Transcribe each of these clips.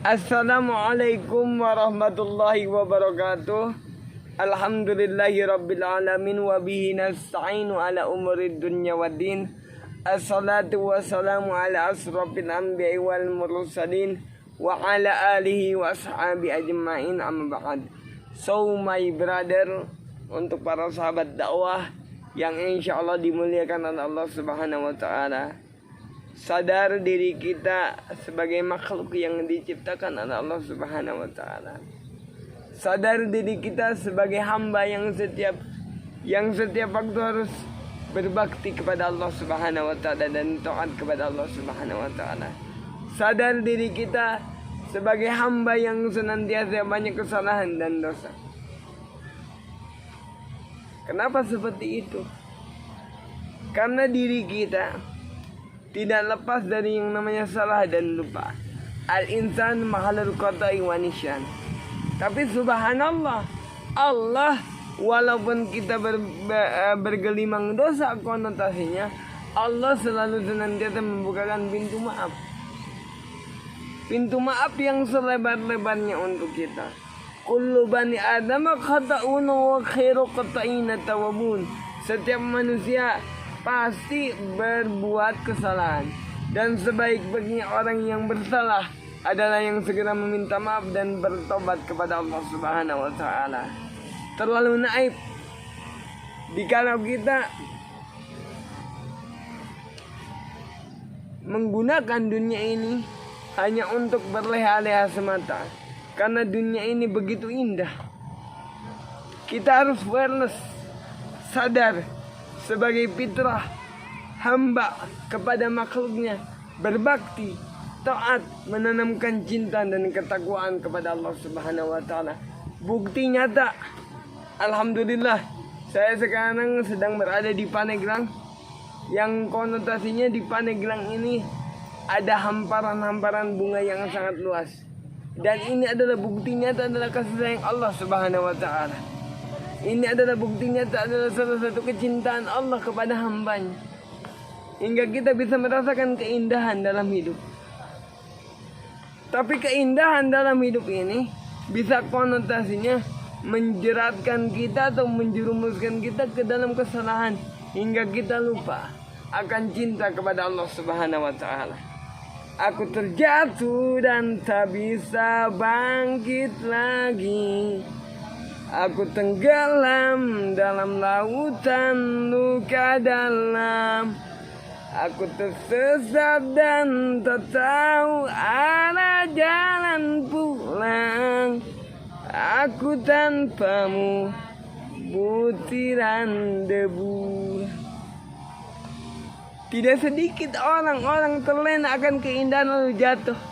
Assalamualaikum warahmatullahi wabarakatuh. Alhamdulillahi rabbil alamin wa bihi nasta'inu ala umurid dunya waddin. Assalatu wassalamu ala asrafil anbiya'i wal mursalin wa ala alihi wa ashabi ajma'in, amma ba'd. So my brother, untuk para sahabat dakwah yang insyaallah dimuliakan oleh Allah Subhanahu wa taala, sadar diri kita sebagai makhluk yang diciptakan oleh Allah Subhanahu wa taala. Sadar diri kita sebagai hamba yang setiap waktu harus berbakti kepada Allah Subhanahu wa taala dan taat kepada Allah Subhanahu wa taala. Sadar diri kita sebagai hamba yang senantiasa banyak kesalahan dan dosa. Kenapa seperti itu? Karena diri kita tidak lepas dari yang namanya salah dan lupa. Al-insan mahalul qata'i wa nisyan. Tapi subhanallah, Allah walaupun kita bergelimang dosa konotasinya, Allah selalu senantiasa membukakan pintu maaf. Pintu maaf yang selebar-lebarnya untuk kita. Kullu bani Adam khata'un wa khairu qata'ina tawabun. Setiap manusia pasti berbuat kesalahan, dan sebaik-baiknya orang yang bersalah adalah yang segera meminta maaf dan bertobat kepada Allah Subhanahu wa taala. Terlalu naif jikalau kita menggunakan dunia ini hanya untuk berleha-leha semata, karena dunia ini begitu indah. Kita harus awareness, sadar sebagai fitrah hamba kepada makhluknya, berbakti, taat, menanamkan cinta dan ketakwaan kepada Allah Subhanahu wa taala. Bukti nyata, alhamdulillah, saya sekarang sedang berada di Pandeglang, yang konotasinya di Pandeglang ini ada hamparan-hamparan bunga yang sangat luas. Dan ini adalah bukti nyata adalah kasih sayang Allah Subhanahu wa taala. Ini adalah bukti nyata adalah salah satu kecintaan Allah kepada hambanya, hingga kita bisa merasakan keindahan dalam hidup. Tapi keindahan dalam hidup ini bisa konotasinya menjeratkan kita atau menjerumuskan kita ke dalam kesalahan, hingga kita lupa akan cinta kepada Allah Subhanahu wa taala. Aku terjatuh dan tak bisa bangkit lagi. Aku tenggelam dalam lautan luka dalam. Aku tersesat dan tak tahu arah jalan pulang. Aku tanpamu butiran debu. Tidak sedikit orang-orang terlena akan keindahan lalu jatuh.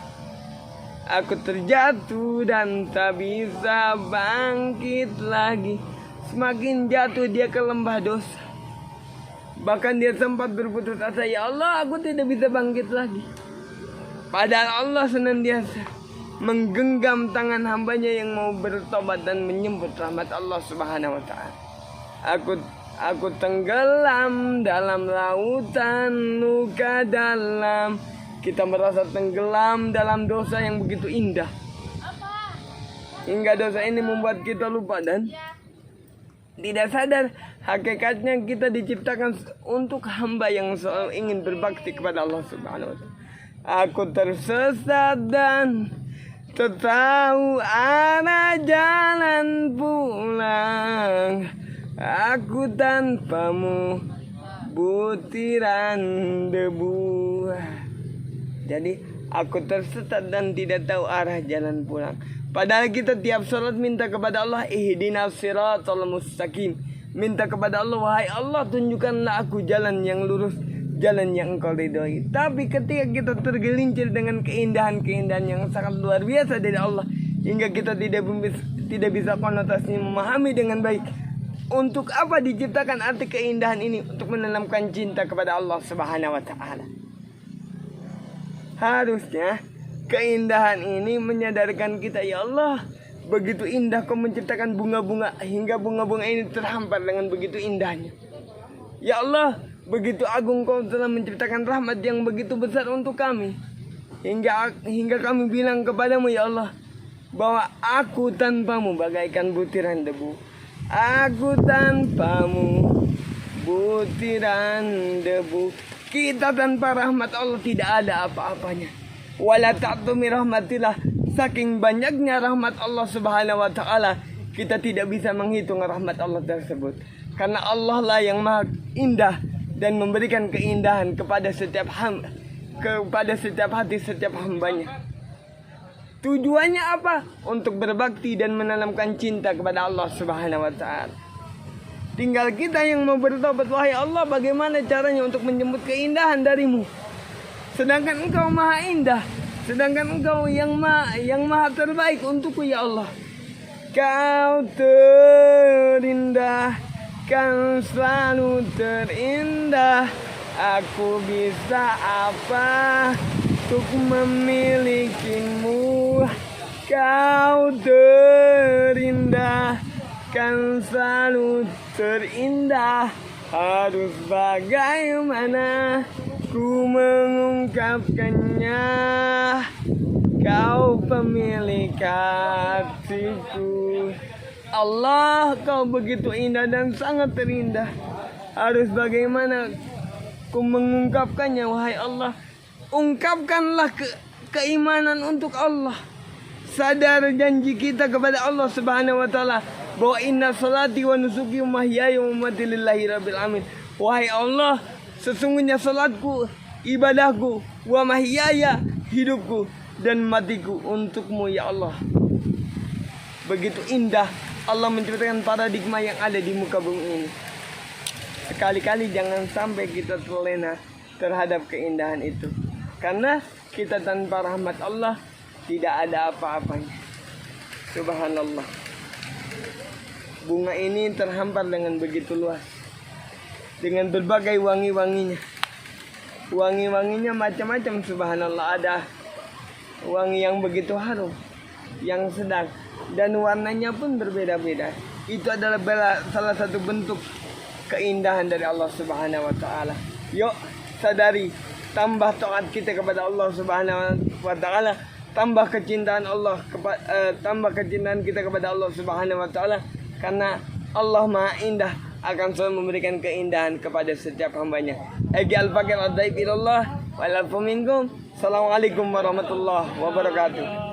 Aku terjatuh dan tak bisa bangkit lagi. Semakin jatuh dia ke lembah dosa. Bahkan dia sempat berputus asa, ya Allah, aku tidak bisa bangkit lagi. Padahal Allah senantiasa menggenggam tangan hambanya yang mau bertobat dan menyambut rahmat Allah Subhanahu wa taala. Aku tenggelam dalam lautan luka dalam. Kita merasa tenggelam dalam dosa yang begitu indah, hingga dosa ini membuat kita lupa dan tidak sadar hakikatnya kita diciptakan untuk hamba yang selalu ingin berbakti kepada Allah Subhanahu wa taala. Aku tersesat dan tak tahu arah jalan pulang. Aku tanpamu butiran debu. Jadi aku tersesat dan tidak tahu arah jalan pulang. Padahal kita tiap sholat minta kepada Allah, ihdinas siratal mustaqim. Minta kepada Allah, wahai Allah, tunjukkanlah aku jalan yang lurus, jalan yang Engkau ridhoi. Tapi ketika kita tergelincir dengan keindahan-keindahan yang sangat luar biasa dari Allah, hingga kita tidak bisa konotasinya memahami dengan baik. Untuk apa diciptakan arti keindahan ini? Untuk menanamkan cinta kepada Allah Subhanahu wa taala. Harusnya keindahan ini menyadarkan kita, ya Allah, begitu indah Kau menciptakan bunga-bunga, hingga bunga-bunga ini terhampar dengan begitu indahnya. Ya Allah, begitu agung Kau telah menciptakan rahmat yang begitu besar untuk kami, hingga kami bilang kepadamu ya Allah, bahwa aku tanpamu bagaikan butiran debu. Aku tanpamu butiran debu. Kita tanpa rahmat Allah tidak ada apa-apanya. Wala ta'tumi rahmatillah. Saking banyaknya rahmat Allah subhanahu wa ta'ala, kita tidak bisa menghitung rahmat Allah tersebut. Karena Allah lah yang maha indah dan memberikan keindahan kepada setiap hati setiap hambanya. Tujuannya apa? Untuk berbakti dan menanamkan cinta kepada Allah subhanahu wa ta'ala. Tinggal kita yang mau bertobat. Wahai Allah, bagaimana caranya untuk menjemput keindahan darimu? Sedangkan engkau maha indah. Sedangkan engkau yang maha terbaik untukku ya Allah. Kau terindah, kan selalu terindah. Aku bisa apa untuk memilikimu? Kau terindah, kan selalu terindah. Harus bagaimana ku mengungkapkannya? Kau pemilik hatiku. Allah, kau begitu indah dan sangat terindah. Harus bagaimana ku mengungkapkannya, wahai Allah? Ungkapkanlah keimanan untuk Allah. Sadar janji kita kepada Allah subhanahu wa ta'ala, bahwa inna salati wa nusuki wa mahyaya wa mamati lillahi rabbil alamin. Wahai Allah, sesungguhnya salatku, ibadahku, wa mahyaya, hidupku, dan matiku untukmu ya Allah. Begitu indah Allah menciptakan paradigma yang ada di muka bumi ini. Sekali-kali jangan sampai kita terlena terhadap keindahan itu. Karena kita tanpa rahmat Allah tidak ada apa-apanya. Subhanallah. Bunga ini terhampar dengan begitu luas, dengan berbagai wangi-wanginya. Wangi-wanginya macam-macam, subhanallah. Ada wangi yang begitu harum, yang sedang, dan warnanya pun berbeda-beda. Itu adalah salah satu bentuk keindahan dari Allah subhanahu wa ta'ala. Yuk sadari, tambah taat kita kepada Allah subhanahu wa ta'ala, tambah kecintaan kita kepada Allah subhanahu wa ta'ala. Karena Allah maha indah, akan selalu memberikan keindahan kepada setiap hambanya. Egi al-fakir ad-daib ilallah wa al-fu minkum. Assalamualaikum warahmatullahi wabarakatuh.